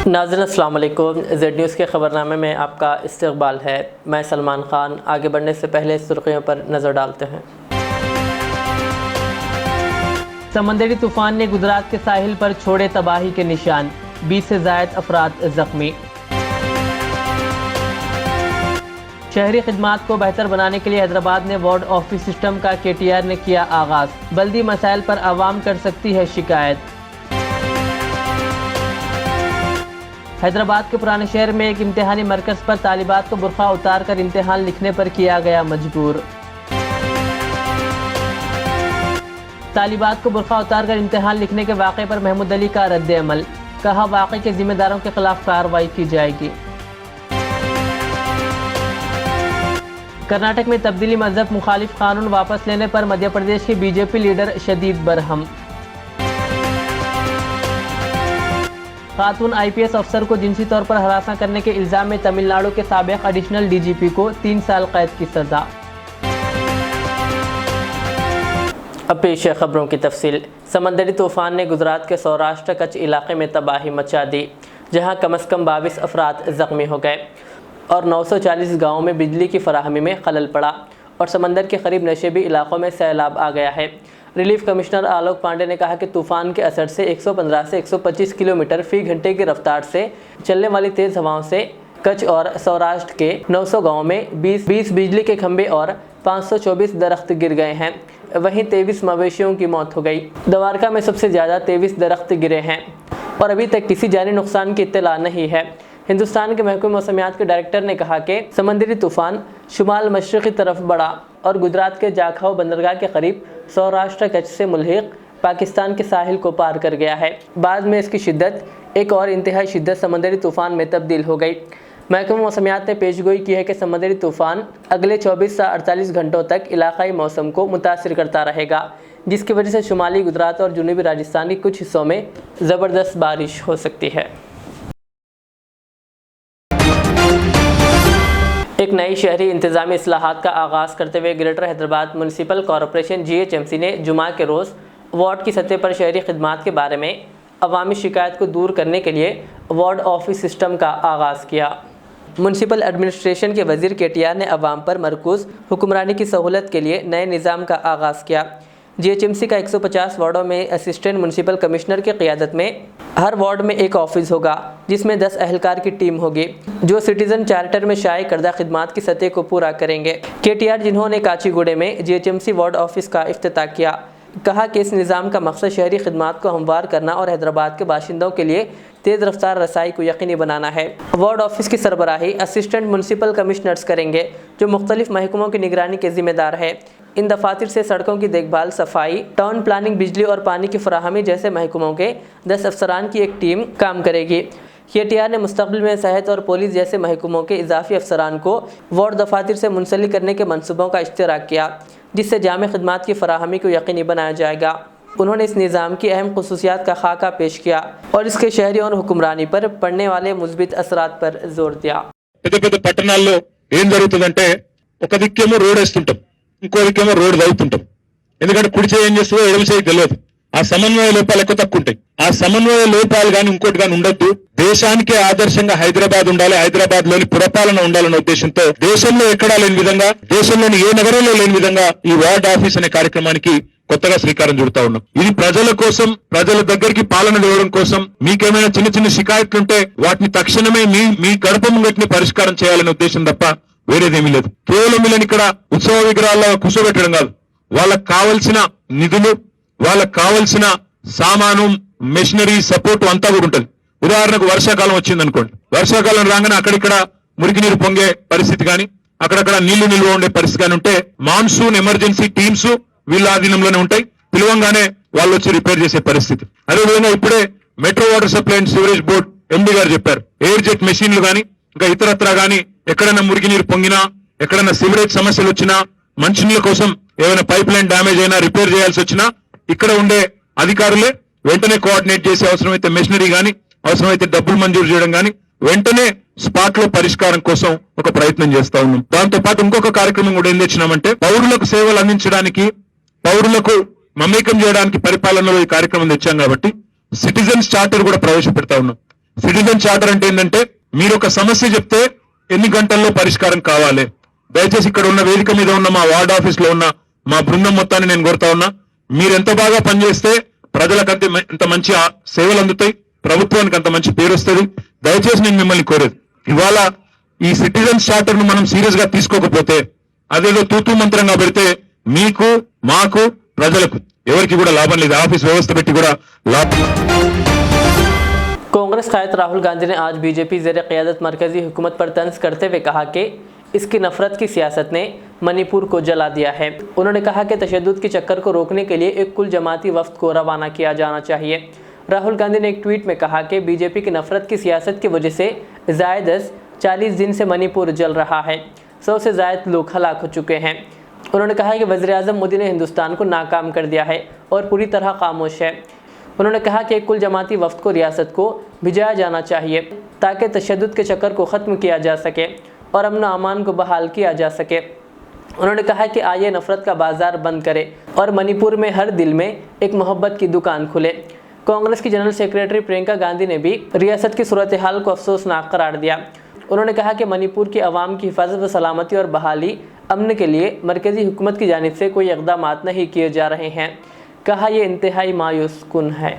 नाज़रीन अस्सलाम वालेकुम। ज़ेड न्यूज़ के ख़बरनामे में आपका इस्तक़बाल है। मैं सलमान ख़ान। आगे बढ़ने से पहले सुर्ख़ियों पर नज़र डालते हैं। समंदरी तूफ़ान ने गुजरात के साहिल पर छोड़े तबाही के निशान, 20 से ज़ायद अफराद ज़ख्मी। शहरी खिदमात को बेहतर बनाने के लिए हैदराबाद ने वार्ड ऑफिस सिस्टम का KTR ने किया आगाज़, बल्दी मसाइल पर आवाम कर सकती है शिकायत। हैदराबाद के पुराने शहर में एक इम्तिहानी मरकज़ पर तालिबात को बुरखा उतार कर इम्तिहान लिखने पर किया गया मजबूर। तालिबात को बुरखा उतार कर इम्तिहान लिखने के वाक़े पर महमूद अली का रद्द अमल, कहा वाक़े के जिम्मेदारों के खिलाफ कार्रवाई की जाएगी। कर्नाटक में तब्दीली मजहब मुखालिफ कानून वापस लेने पर मध्य प्रदेश के BJP लीडर शदीद बरहम। खातून IPS अफसर को जिनसी तौर पर हरासा करने के इल्ज़ाम में तमिलनाडु के साबिक़ एडिशनल DGP को 3 साल कैद की सज़ा। अब पेश है खबरों की तफसील। समंदरी तूफ़ान ने गुजरात के सौराष्ट्र कच्छ इलाके में तबाही मचा दी, जहां कम से कम 22 अफराद ज़ख्मी हो गए और 940 गाँवों में बिजली की फराहमी में खलल पड़ा और समंदर के करीब नशेबी इलाकों में सैलाब आ गया है। रिलीफ कमिश्नर आलोक पांडे ने कहा कि तूफ़ान के असर से 115 से 125 किलोमीटर फ़ी घंटे की रफ्तार से चलने वाली तेज़ हवाओं से कच्छ और सौराष्ट्र के 900 गाँवों में 20 बिजली के खंभे और 524 दरख्त गिर गए हैं। वहीं 23 मवेशियों की मौत हो गई। द्वारका में सबसे ज़्यादा 23 दरख्त गिरे हैं और अभी तक किसी जानी नुकसान की इत्तला नहीं है। हिंदुस्तान के महकमे मौसमियात के डायरेक्टर ने कहा कि समंदरी तूफ़ान शुमाल मशरक़ी तरफ बढ़ा और गुजरात के जाखाव बंदरगाह के करीब सौराष्ट्र कच्छ से मुल्हिक पाकिस्तान के साहिल को पार कर गया है। बाद में इसकी शिद्दत एक और इंतहाई शिद्दत समंदरी तूफ़ान में तब्दील हो गई। महकमा मौसमियात ने पेशगोई की है कि समंदरी तूफ़ान अगले 24 से 48 घंटों तक इलाकाई मौसम को मुतासिर करता रहेगा, जिसकी वजह से शुमाली गुजरात और जनूबी राजस्थान के कुछ हिस्सों में ज़बरदस्त बारिश हो सकती है। एक नई शहरी इंतज़ामी इस्लाहात का आगाज़ करते हुए greater Hyderabad municipal corporation GHMC ने जुमा के रोज़ वार्ड की सतह पर शहरी खिदमात के बारे में अवामी शिकायत को दूर करने के लिए वार्ड ऑफिस सिस्टम का आगाज़ किया। म्यूनसिपल एडमिनिस्ट्रेशन के वज़ीर KTR ने अवाम पर मरकूज़ हुक्मरानी की सहूलत के लिए नए निज़ाम का आगाज़ किया। GHMC का 150 वार्डों में असिस्टेंट म्यूनसिपल कमिश्नर की क़ियादत में हर वार्ड में एक ऑफिस होगा, जिसमें 10 अहलकार की टीम होगी जो सिटीज़न चार्टर में शाये करदा खिदमात की सतह को पूरा करेंगे। KTR जिन्होंने काचीगुड़े में GHMC वार्ड ऑफिस का इफ्तिताह किया, कहा कि इस निज़ाम का मकसद शहरी खिदमात को हमवार करना और हैदराबाद के बाशिंदों के लिए तेज़ रफ्तार रसाई को यकीनी बनाना है। वार्ड ऑफिस की सरबराही असिस्टेंट म्यूनसिपल कमिश्नर्स करेंगे, जो मुख्तलिफ महकमों की निगरानी के ज़िम्मेदार है। इन दफातर से सड़कों की देखभाल, सफाई, टाउन प्लानिंग, बिजली और पानी की फराहमी जैसे महकमों के 10 अफसरान की एक टीम काम करेगी। KTR ने मुस्तक़बिल में सेहत और पुलिस जैसे महकमों के इजाफी अफसरान को वार्ड दफातर से मुंसलिक करने के मनसूबों का इश्तिराक किया, जिससे जामे खिदमात की फराहमी को यकीनी बनाया जाएगा। उन्होंने इस निज़ाम की अहम खुसूसियात का खाका पेश किया और इसके शहरी और हुक्मरानी पर पड़ने वाले मुस्बित असरात पर जोर दिया। పట్టణాల్లో ఏం జరుగుతుందంటే ఒక దిక్కేమో రోడ్ వేస్తుంటాం, ఇంకో దిక్కేమో రోడ్ దవ్వుతుంటాం. ఎందుకంటే కుడి చేయి ఏం చేస్తుందో ఎడమ చేయి తెలియదు. ఆ సమన్వయ లోపాలు ఎక్కువ తక్కువ ఉంటాయి. ఆ సమన్వయ లోపాలు కానీ ఇంకోటి కానీ ఉండొద్దు. దేశానికే ఆదర్శంగా హైదరాబాద్ ఉండాలి, హైదరాబాద్ లోని పురపాలన ఉండాలన్న ఉద్దేశంతో దేశంలో ఎక్కడా లేని విధంగా, దేశంలోని ఏ నగరంలో లేని విధంగా ఈ వార్డ్ ఆఫీస్ అనే కార్యక్రమానికి కొత్తగా శ్రీకారం చుడతా ఉన్నాం. ఇది ప్రజల కోసం, ప్రజల దగ్గరికి పాలన తేవడం కోసం. మీకేమైనా చిన్న చిన్న షికాయత్లుంటే వాటిని తక్షణమే మీ గడప ముంగటిని పరిష్కారం చేయాలనే ఉద్దేశం తప్ప వేరేదేమీ లేదు. కేవలం వీళ్ళని ఇక్కడ ఉత్సవ విగ్రహాల్లో కూర్చోబెట్టడం కాదు, వాళ్ళకు కావలసిన నిధులు, వాళ్ళకు కావలసిన సామాను, మెషినరీ సపోర్ట్ అంతా కూడా ఉంటుంది. ఉదాహరణకు వర్షాకాలం వచ్చింది అనుకోండి, వర్షాకాలం రాగానే అక్కడిక్కడ మురికి నీరు పొంగే పరిస్థితి కానీ, అక్కడక్కడ నీళ్లు నిల్వ ఉండే పరిస్థితి కానీ ఉంటే మాన్సూన్ ఎమర్జెన్సీ టీమ్స్ వీళ్ళ ఆధీనంలోనే ఉంటాయి. పిలవంగానే వాళ్ళు వచ్చి రిపేర్ చేసే పరిస్థితి. అదేవిధంగా ఇప్పుడే metro water supply and sewerage board MD గారు చెప్పారు, ఎయిర్ జెట్ మెషిన్లు కానీ ఇంకా ఇతరత్రా కానీ ఎక్కడైనా మురికి నీరు పొంగినా, ఎక్కడైనా సివరేజ్ సమస్యలు వచ్చినా, మంచినీళ్ళ కోసం ఏమైనా పైప్ లైన్ డ్యామేజ్ అయినా రిపేర్ చేయాల్సి వచ్చినా ఇక్కడ ఉండే అధికారులే వెంటనే కోఆర్డినేట్ చేసి అవసరమైతే మెషినరీ కానీ, అవసరమైతే డబ్బులు మంజూరు చేయడం కానీ వెంటనే స్పాట్ లో పరిష్కారం కోసం ఒక ప్రయత్నం చేస్తా ఉన్నాం. దాంతో పాటు ఇంకొక కార్యక్రమం కూడా ఏం తెచ్చినామంటే పౌరులకు సేవలు అందించడానికి, పౌరులకు మమేకం చేయడానికి పరిపాలనలో ఈ కార్యక్రమం తెచ్చాం కాబట్టి సిటిజన్స్ చార్టర్ కూడా ప్రవేశపెడతా ఉన్నాం. సిటిజన్ చార్టర్ అంటే ఏంటంటే మీరు ఒక సమస్య చెప్తే ఎన్ని గంటల్లో పరిష్కారం కావాలి. దయచేసి ఇక్కడ ఉన్న వేదిక మీద ఉన్న మా వార్డ్ ఆఫీస్ లో ఉన్న మా బృందం మొత్తాన్ని నేను కోరుతా ఉన్నా, మీరు ఎంత బాగా పనిచేస్తే ప్రజలకు ఎంత మంచి సేవలు అందుతాయి, ప్రభుత్వానికి అంత మంచి పేరు వస్తుంది. దయచేసి నేను మిమ్మల్ని కోరేది, ఇవాళ ఈ సిటిజన్ చార్టర్ ను మనం సీరియస్ గా తీసుకోకపోతే అదేదో తూతూ మంత్రంగా పెడితే మీకు మాకు ప్రజలకు ఎవరికి కూడా లాభం లేదు. ఆఫీస్ వ్యవస్థ పెట్టి కూడా లాభం. कांग्रेस कायद राहुल गांधी ने आज बीजेपी ज़ेरे क़यादत मरकज़ी हुकूमत पर तंज करते हुए कहा कि इसकी नफरत की सियासत ने मणिपुर को जला दिया है। उन्होंने कहा कि तशद्दुद के चक्कर को रोकने के लिए एक कुल जमाती वफ्द को रवाना किया जाना चाहिए। राहुल गांधी ने एक ट्वीट में कहा कि बीजेपी की नफरत की सियासत की वजह से ज़ायद 40 दिन से मणिपुर जल रहा है, 100 से ज़ायद लोग हलाक हो चुके हैं। उन्होंने कहा कि वज़ीर-ए-आज़म मोदी ने हिंदुस्तान को नाकाम कर दिया है और पूरी तरह खामोश है। उन्होंने कहा कि एक कुल जमाती वफ्द को रियासत को भिजाया जाना चाहिए ताकि तशद्दुद के चक्कर को ख़त्म किया जा सके और अमन अमान को बहाल किया जा सके। उन्होंने कहा कि आइए नफ़रत का बाज़ार बंद करें और मणिपुर में हर दिल में एक मोहब्बत की दुकान खुले। कांग्रेस की जनरल सेक्रेटरी प्रियंका गांधी ने भी रियासत की सूरत हाल को अफसोसनाक करार दिया। उन्होंने कहा कि मणिपुर की आवाम की हिफाजत व सलामती और बहाली अमन के लिए मरकज़ी हुकूमत की जानिब से कोई इक़दाम नहीं किए जा रहे हैं। कहा यह इंतहाई मायूस कुन है।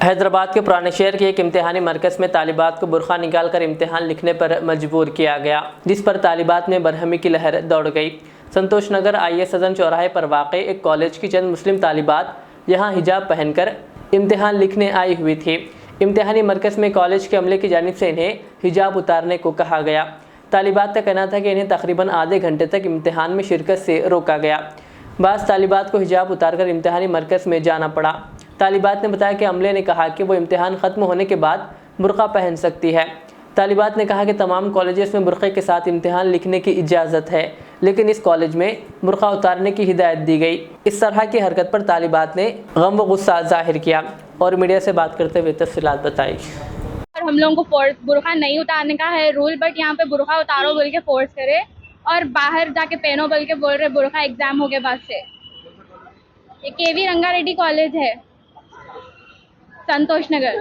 हैदराबाद के पुराने शहर के एक इम्तिहानी मरकज़ में तालिबात को बुरखा निकाल कर इम्तिहान लिखने पर मजबूर किया गया, जिस पर तालिबात में बरहमी की लहर दौड़ गई। संतोष नगर IAS सदन चौराहे पर वाक़े एक कॉलेज की चंद मुस्लिम तालिबात यहाँ हिजाब पहनकर इम्तिहान लिखने आई हुई थी। इम्तिहानी मरकज़ में कॉलेज के अमले की जानिब से इन्हें हिजाब उतारने को कहा गया। तालिबात का कहना था कि इन्हें तकरीबन आधे घंटे तक इम्तिहान में शिरकत से रोका गया। बाज़ तालिबात को हिजाब उतारकर इम्तिहानी मरकज़ में जाना पड़ा। तालिबात ने बताया कि अमले ने कहा कि वो इम्तिहान ख़त्म होने के बाद बुर्का पहन सकती है। तालिबात ने कहा कि तमाम कॉलेजेस में बुर्क़े के साथ इम्तिहान लिखने की इजाज़त है, लेकिन इस कॉलेज में बुर्का उतारने की हिदायत दी गई। इस तरह की हरकत पर तालिबात ने गम व गुस्सा जाहिर किया और मीडिया से बात करते हुए तफसीलात बताई। हम लोगों को बुर्का नहीं उतारने का है रूल, बट यहाँ पे बुर्का उतारो बोल के फोर्स करे और बाहर जाके पहनो बोल के बोल रहे बुर्का एग्जाम हो गए बाद से। ये KV रंगारेड्डी कॉलेज है, संतोष नगर।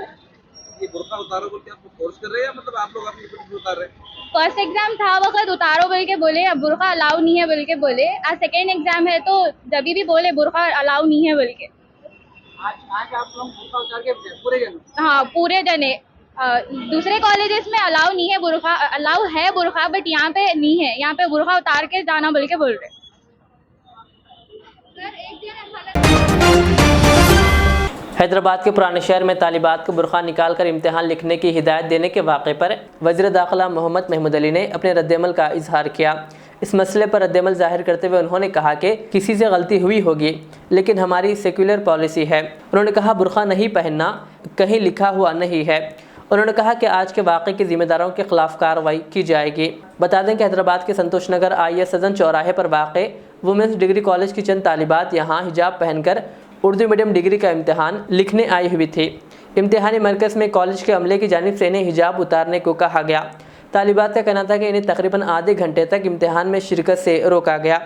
ये बुर्का उतारो बोल के आपको फोर्स कर रहे हैं या मतलब आप लोग अपनी खुद उतार रहे हैं? फर्स्ट एग्जाम था वक्त उतारो बोल के बोले, अब बुर्का अलाउ नहीं है बोल के बोले। आज सेकेंड एग्जाम है तो जब भी बोले बुर्का अलाउ नहीं है बोल के। आज आप लोग बुर्का उतार के पूरे जन? हाँ पूरे जने। दूसरे कॉलेजेस में अलाउ नहीं है बुर्का, अलाउ है बुर्का बट यहाँ पे नहीं है। यहाँ पे बुर्का उतार के जाना बोल के बोल रहे। हैदराबाद के पुराने शहर में तालिबात को बुरखा निकाल कर इम्तिहान लिखने की हिदायत देने के वाक़े पर वज़ीर दाखिला मोहम्मद महमूद अली ने अपने रद्दअमल का इजहार किया। इस मसले पर रद्दअमल जाहिर करते हुए उन्होंने कहा कि किसी से गलती हुई होगी, लेकिन हमारी सेक्युलर पॉलिसी है। उन्होंने कहा बुरखा नहीं पहनना कहीं लिखा हुआ नहीं है। उन्होंने कहा कि आज के वाक़े के ज़िम्मेदारों के ख़िलाफ़ कार्रवाई की जाएगी। बता दें कि हैदराबाद के संतोष नगर IAS सदन चौराहे पर वाक़े वुमेंस डिग्री कॉलेज की चंद तालिबात यहाँ हिजाब पहनकर उर्दू मीडियम डिग्री का इम्तिहान लिखने आई हुई थी। इम्तिहानी मरकज़ में कॉलेज के अमले की जानिब से इन्हें हिजाब उतारने को कहा गया। तालिबात का कहना था कि इन्हें तकरीबन आधे घंटे तक इम्तिहान में शिरकत से रोका गया।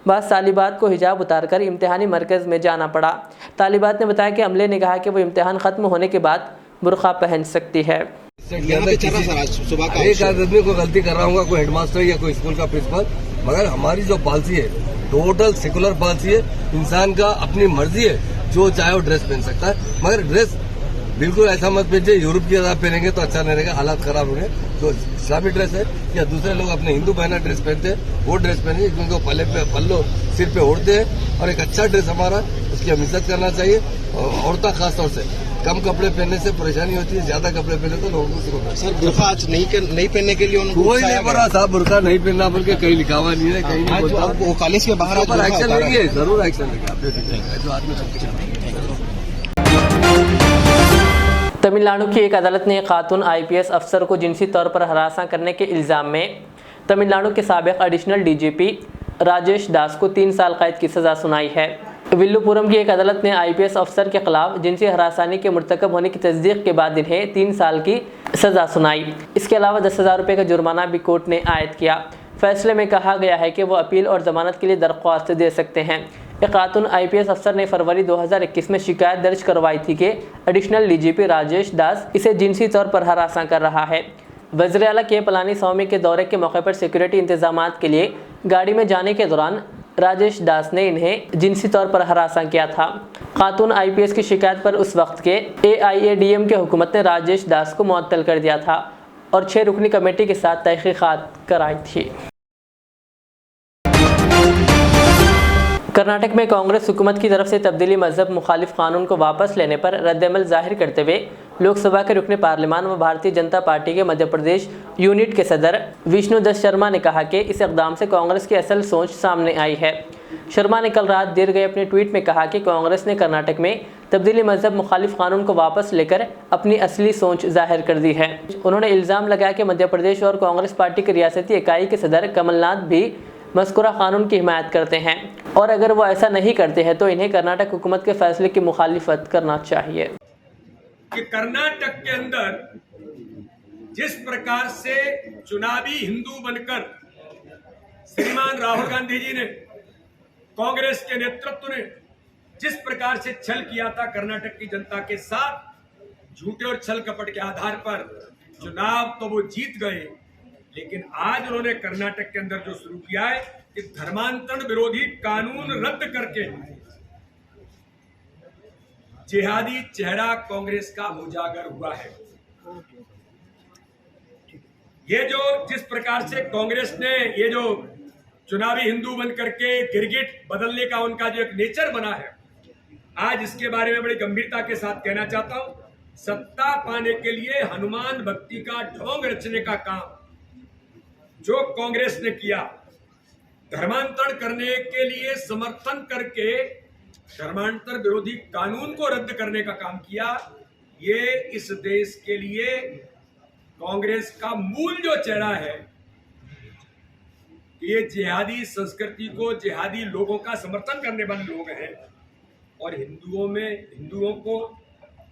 बाज़ तालिबात को हिजाब उतारकर इम्तिहानी मरकज़ में जाना पड़ा। तालिबात ने बताया कि अमले ने कहा कि वो इम्तिहान ख़त्म होने के बाद बुर्खा पहन सकती है। एक आदमी को गलती कर रहा हूँ, कोई हेडमास्टर या कोई स्कूल का प्रिंसिपल, मगर हमारी जो पॉलिसी है टोटल सेकुलर पॉलिसी है। इंसान का अपनी मर्जी है, जो चाहे वो ड्रेस पहन सकता है, मगर ड्रेस बिल्कुल ऐसा मत पहनिए यूरोप की तरह पहनेंगे तो अच्छा नहीं रहेगा, हालात खराब होंगे। तो इस्लामी ड्रेस है या दूसरे लोग अपने हिंदू बहना ड्रेस पहनते हैं वो ड्रेस पहनिए, क्योंकि पल्लो सिर पे ओढ़ते हैं और एक अच्छा ड्रेस हमारा, उसकी हम इज्जत करना चाहिए। औरतें खासतौर से कम कपड़े पहनने से परेशानी होती है, ज्यादा कपड़े पहने तो लोगों को। सर बुर्का आज नहीं पहनने के लिए कोई नहीं बोला साहब बुर्का नहीं पहनना बोल के कहीं लिखा हुआ नहीं है, कहीं नहीं बोलता। वो कॉलेज के बाहर एक्शन लेंगे, जरूर एक्शन लेंगे। आप जो आदमी तमिलनाडु की एक अदालत ने खातून IPS अफसर को जिनसी तौर पर हरासा करने के इल्ज़ाम में तमिलनाडु के साबिक़ एडिशनल DGP राजेश दास को 3 साल कैद की सज़ा सुनाई है। विल्लुपुरम की एक अदालत ने IPS अफसर के खिलाफ जिनसी हरासानी के मुर्तकब होने की तस्दीक के बाद इन्हें 3 साल की सज़ा सुनाई। इसके अलावा 10,000 रुपये का जुर्माना भी कोर्ट ने आयद किया। फैसले में कहा गया है कि वो अपील और ज़मानत के लिए दरख्वास्त दे सकते हैं। एक खातून IPS अफसर ने फरवरी 2021 में शिकायत दर्ज करवाई थी कि एडिशनल DGP राजेश दास इसे जिनसी तौर पर हरासा कर रहा है। वज़ीर आला के पलानी स्वामी के दौरे के मौके पर सिक्योरिटी इंतजामात के लिए गाड़ी में जाने के दौरान राजेश दास ने इन्हें जिनसी तौर पर हरासा किया था। खातून IPS की शिकायत पर उस वक्त के AIADM के हुकूमत ने राजेश दास को मुअत्तल कर दिया था और 6 रुकनी कमेटी के साथ तहकीकात कराई थी। कर्नाटक में कांग्रेस हुकूमत की तरफ से तब्दीली मजहब मुखालिफ कानून को वापस लेने पर रद्दअमल जाहिर करते हुए लोकसभा के रुकने पार्लियामान व भारतीय जनता पार्टी के मध्य प्रदेश यूनिट के सदर विष्णु दत्त शर्मा ने कहा कि इस इक़दाम से कांग्रेस की असल सोच सामने आई है। शर्मा ने कल रात देर गए अपने ट्वीट में कहा कि कांग्रेस ने कर्नाटक में तब्दीली मजहब मुखालिफ कानून को वापस लेकर अपनी असली सोच जाहिर कर दी है। उन्होंने इल्ज़ाम लगाया कि मध्य प्रदेश और कांग्रेस पार्टी की रियासती इकाई के सदर कमलनाथ भी मज़कूरा कानून की हिमायत करते हैं और अगर वो ऐसा नहीं करते हैं तो इन्हें कर्नाटक हुकूमत के फैसले की मुखालिफत करना चाहिए। कि कर्नाटक के अंदर जिस प्रकार से चुनावी हिंदू बनकर श्रीमान राहुल गांधी जी ने, कांग्रेस के नेतृत्व ने जिस प्रकार से छल किया था कर्नाटक की जनता के साथ, झूठे और छल कपट के आधार पर चुनाव तो वो जीत गए, लेकिन आज उन्होंने कर्नाटक के अंदर जो शुरू किया है कि धर्मांतरण विरोधी कानून रद्द करके जिहादी चेहरा कांग्रेस का उजागर हुआ है। ये जो जिस प्रकार से कांग्रेस ने ये जो चुनावी हिंदू बन करके गिरगिट बदलने का उनका जो एक नेचर बना है, आज इसके बारे में बड़ी गंभीरता के साथ कहना चाहता हूं। सत्ता पाने के लिए हनुमान भक्ति का ढोंग रचने का काम जो कांग्रेस ने किया, धर्मांतरण करने के लिए समर्थन करके धर्मांतर विरोधी कानून को रद्द करने का काम किया, ये इस देश के लिए कांग्रेस का मूल जो चेहरा है, ये जिहादी संस्कृति को, जिहादी लोगों का समर्थन करने वाले लोग हैं और हिंदुओं को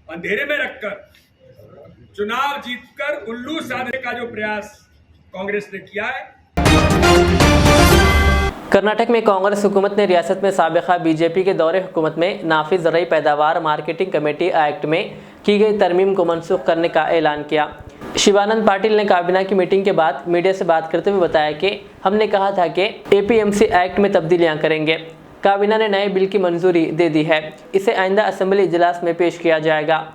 अंधेरे में रखकर चुनाव जीतकर उल्लू साधने का जो प्रयास कांग्रेस ने किया है। कर्नाटक में कांग्रेस हुकूमत ने रियासत में साबिका बीजेपी के दौरे हुकूमत में नाफिज ज़रई पैदावार मार्केटिंग कमेटी एक्ट में की गई तरमीम को मनसूख करने का ऐलान किया। शिवानंद पाटिल ने काबीना की मीटिंग के बाद मीडिया से बात करते हुए बताया कि हमने कहा था कि APMC एक्ट में तब्दीलियां करेंगे। काबीना ने नए बिल की मंजूरी दे दी है, इसे आइंदा असेंबली इजलास में पेश किया जाएगा।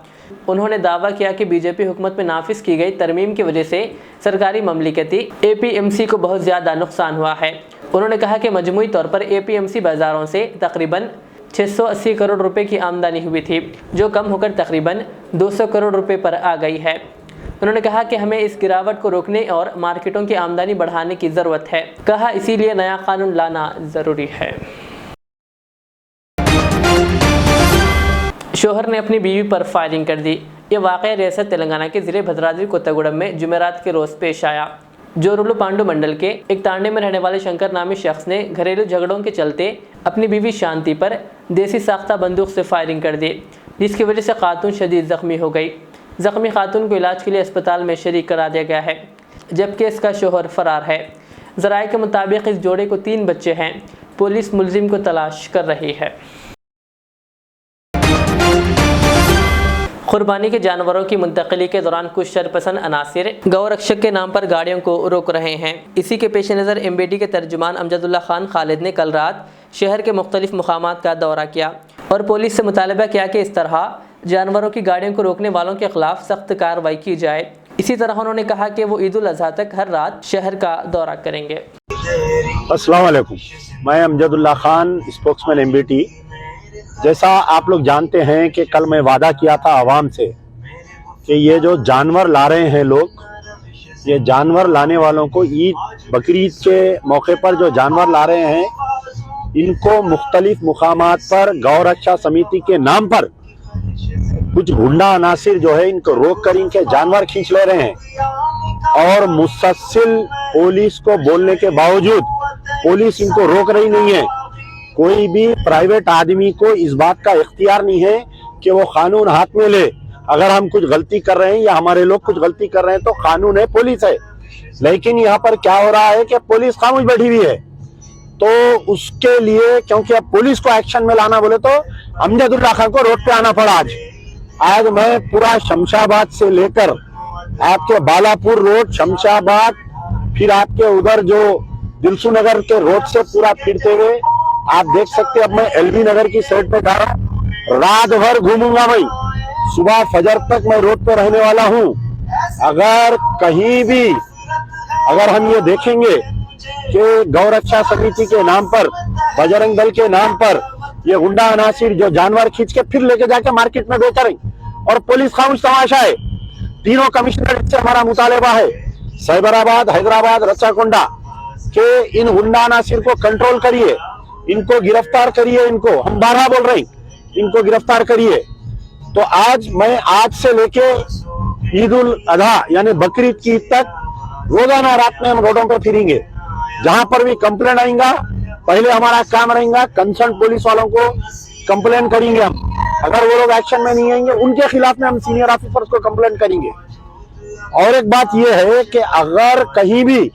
उन्होंने दावा किया कि बीजेपी हुकूमत में नाफिज की गई तरमीम की वजह से सरकारी ममलिकती APMC को बहुत ज़्यादा नुकसान हुआ है। उन्होंने कहा कि मजमूई तौर पर APMC बाज़ारों से तकरीबन 680 करोड़ रुपए की आमदनी हुई थी, जो कम होकर तकरीबन 200 करोड़ रुपए पर आ गई है। उन्होंने कहा कि हमें इस गिरावट को रोकने और मार्केटों की आमदनी बढ़ाने की ज़रूरत है। कहा इसीलिए नया कानून लाना ज़रूरी है। शोहर ने अपनी बीवी पर फायरिंग कर दी। ये वाक़या रियासत तेलंगाना के ज़िले भद्राद्री कोत्तागुड़म में जुमेरात के रोज़ पेश आया। जोरुलू पांडु मंडल के एक तांडे में रहने वाले शंकर नामी शख्स ने घरेलू झगड़ों के चलते अपनी बीवी शांति पर देसी साख्ता बंदूक से फायरिंग कर दी, जिसकी वजह से खातून शदीद ज़ख्मी हो गई। ज़ख्मी खातून को इलाज के लिए अस्पताल में शरीक करा दिया गया है, जबकि इसका शोहर फरार है। ज़राए के मुताबिक इस जोड़े को 3 बच्चे हैं। पुलिस मुलजिम को तलाश कर रही है। कुर्बानी के जानवरों की मुंतकिली के दौरान कुछ शरपसंद अनासिर गौरक्षक के नाम पर गाड़ियों को रोक रहे हैं। इसी के पेश नज़र MBD के तर्जुमान अमजदुल्ला खान खालिद ने कल रात शहर के मुख्तलिफ मुकामात का दौरा किया और पुलिस से मुतालबा किया कि इस तरह जानवरों की गाड़ियों को रोकने वालों के खिलाफ सख्त कार्रवाई की जाए। इसी तरह उन्होंने कहा कि वो ईद उल अज़हा तक हर रात शहर का दौरा करेंगे। अस्सलाम वालेकुम, मैं अमजदुल्ला खान, स्पोक्समैन MBD। जैसा आप लोग जानते हैं कि कल मैं वादा किया था आवाम से कि ये जो जानवर ला रहे हैं लोग, ये जानवर लाने वालों को ईद बकरीद के मौके पर जो जानवर ला रहे हैं, इनको मुख्तलिफ मुकामात पर गौरक्षा समिति के नाम पर कुछ गुंडा अनासिर जो है इनको रोक कर इनके जानवर खींच ले रहे हैं और मुसलसल पुलिस को बोलने के बावजूद पुलिस इनको रोक रही नहीं है। कोई भी प्राइवेट आदमी को इस बात का इख्तियार नहीं है कि वो कानून हाथ में ले। अगर हम कुछ गलती कर रहे हैं या हमारे लोग कुछ गलती कर रहे हैं तो कानून है, पुलिस है। लेकिन यहाँ पर क्या हो रहा है कि पुलिस खामोश बैठी हुई है। तो उसके लिए क्योंकि अब पुलिस को एक्शन में लाना बोले तो अमजदुल्ला खान को रोड पे आना पड़ा। आज मैं पूरा शमशाबाद से लेकर आपके बालापुर रोड, शमशाबाद, फिर आपके उधर जो दिलसू नगर के रोड से पूरा फिरते हुए आप देख सकते हैं। अब मैं एलबी नगर की साइड पे जा रहा हूँ, रात भर घूमूंगा भाई, सुबह फजर तक मैं रोड पे रहने वाला हूँ। अगर कहीं भी अगर हम ये देखेंगे कि गौरक्षा समिति के नाम पर, बजरंग दल के नाम पर ये गुंडा अनासिर जो जानवर खींच के फिर लेके जाके मार्केट में बेच रहे और पुलिस खामोश तमाशा है। तीनों कमिश्नरेट से हमारा मुतालबा है, साइबराबाद, हैदराबाद, रच्चाकोंडा के इन गुंडा अनासिर को कंट्रोल करिए, इनको गिरफ्तार करिए। इनको हम 12 बोल रहे हैं, इनको गिरफ्तार करिए। तो आज मैं आज से लेके ईद उल अधा यानी बकरीद की ईद तक रोजाना रात में हम रोडों पर फिरेंगे। जहां पर भी कंप्लेंट आएगा, पहले हमारा काम रहेगा कंसर्न पुलिस वालों को कंप्लेंट करेंगे हम। अगर वो लोग एक्शन में नहीं आएंगे, उनके खिलाफ में हम सीनियर ऑफिसर्स को कंप्लेंट करेंगे। और एक बात यह है कि अगर कहीं भी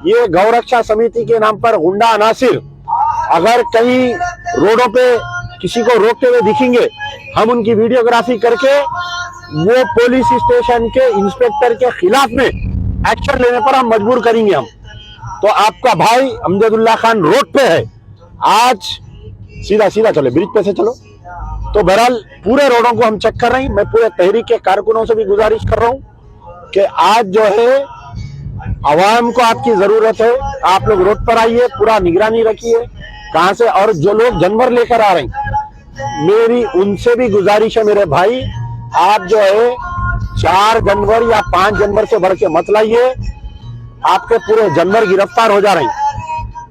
ये गौरक्षा समिति के नाम पर गुंडा अनासिर अगर कहीं रोडों पे किसी को रोकते हुए दिखेंगे, हम उनकी वीडियोग्राफी करके वो पुलिस स्टेशन के इंस्पेक्टर के खिलाफ में एक्शन लेने पर हम मजबूर करेंगे हम। तो आपका भाई अमजदुल्ला खान रोड पे है आज, सीधा सीधा चलो, ब्रिज पे से चलो। तो बहरहाल पूरे रोडों को हम चेक कर रहे हैं। मैं पूरे तहरीक के कारकुनों से भी गुजारिश कर रहा हूं कि आज जो है आवाम को आपकी जरूरत है, आप लोग रोड पर आइए, पूरा निगरानी रखिए कहां से। और जो लोग जानवर लेकर आ रहे हैं, मेरी उनसे भी गुजारिश है मेरे भाई, आप जो है 4 जानवर या 5 जानवर से बढ़ के मत लाइए, आपके पूरे जानवर गिरफ्तार हो जा रहे हैं।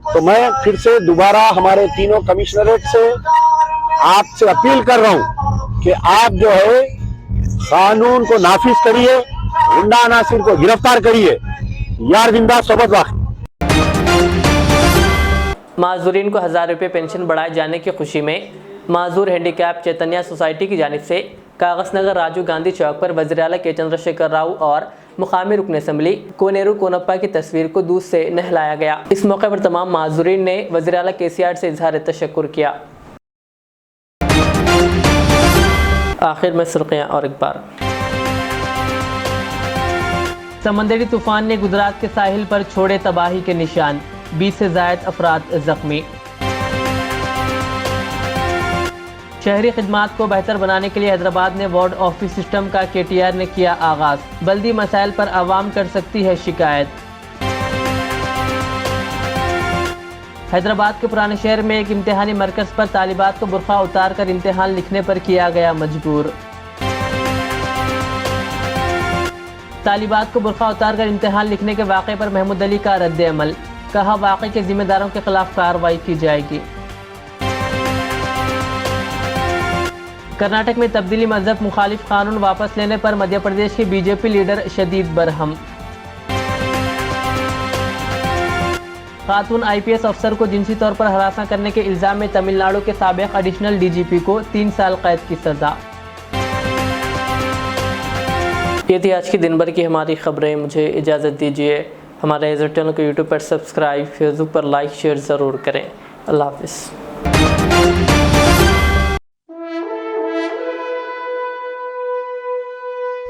तो मैं फिर से दोबारा हमारे तीनों कमिश्नरेट से आपसे अपील कर रहा हूं कि आप जो है कानून को नाफिज करिए, गुंडा अनासिर को गिरफ्तार करिए। यार जिंदा सोबत वाक़। माजूरीन को 1000 रुपये पेंशन बढ़ाए जाने की खुशी में माजूर हैंडीकैप चैतन्य सोसाइटी की जानिब से कागज नगर राजीव गांधी चौक पर वज़ीर आला के चंद्रशेखर राव और मुकामी रुकन असम्बली कोनेरू कोनप्पा की तस्वीर को दूध से नहलाया गया। इस मौके पर तमाम माजूरीन ने वज़ीर आला केसीआर से इजहार तशक्कुर किया। आखिर में सुर्खियाँ और एक बार। समंदरी तूफान ने गुजरात के साहिल पर छोड़े तबाही के निशान, 20 से ज़ायद अफराद जख्मी। शहरी खिदमात को बेहतर बनाने के लिए हैदराबाद में वार्ड ऑफिस सिस्टम का KTR ने किया आगाज, बल्दी मसाइल पर आवाम कर सकती है शिकायत। हैदराबाद के पुराने शहर में एक इम्तिहानी मरकज पर तालिबात को बुर्का उतार कर इम्तिहान लिखने पर किया गया मजबूर। तालिबात को बुर्का उतार कर इम्तिहान लिखने के वाक़े पर महमूद अली का रद्द अमल, कहा वाक़े के जिम्मेदारों के खिलाफ कार्रवाई की जाएगी। कर्नाटक में तब्दीली मजहब मुखालिफ कानून वापस लेने पर मध्य प्रदेश के बीजेपी लीडर शदीद बरहम। खातून IPS अफसर को जिनसी तौर पर हरासा करने के इल्जाम में तमिलनाडु के साबिक एडिशनल DGP को 3 साल कैद की सजा। ये थी आज की दिन भर की हमारी खबरें। मुझे इजाज़त दीजिए। हमारे इस चैनल को YouTube पर सब्सक्राइब, फेसबुक पर लाइक शेयर ज़रूर करें। अल्लाह हाफ़िज़।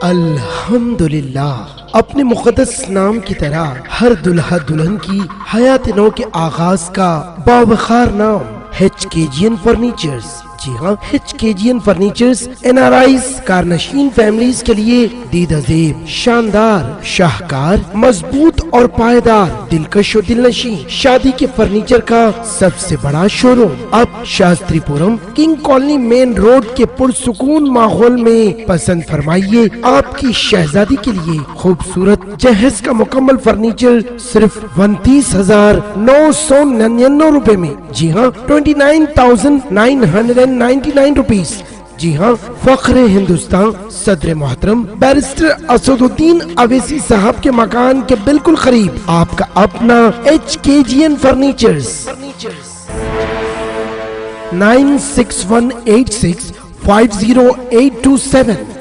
अल्हम्दुलिल्लाह, अपने मुक़द्दस नाम की तरह हर दुल्हा दुल्हन की हयात नौ के आगाज का बावखार नाम HKGN फर्नीचर्स। जी हाँ, HKGN फर्नीचर्स NRIs कारनशीन फैमिलीज के लिए दीदाजेब, शानदार, शाहकार, मजबूत और पायदार, दिलकश और दिलनशीं शादी के फर्नीचर का सबसे बड़ा शोरूम अब Shastripuram king colony main road के पुरसुकून माहौल में। पसंद फरमाइए आपकी शहजादी के लिए खूबसूरत जहेज का मुकम्मल फर्नीचर सिर्फ 29,999 रुपए में। जी हाँ, 29,999 रुपीज। जी हाँ, फख्र हिंदुस्तान सदर मोहतरम बैरिस्टर असदुद्दीन अवैसी साहब के मकान के बिल्कुल करीब आपका अपना HKGN फर्नीचर्स। 9618650827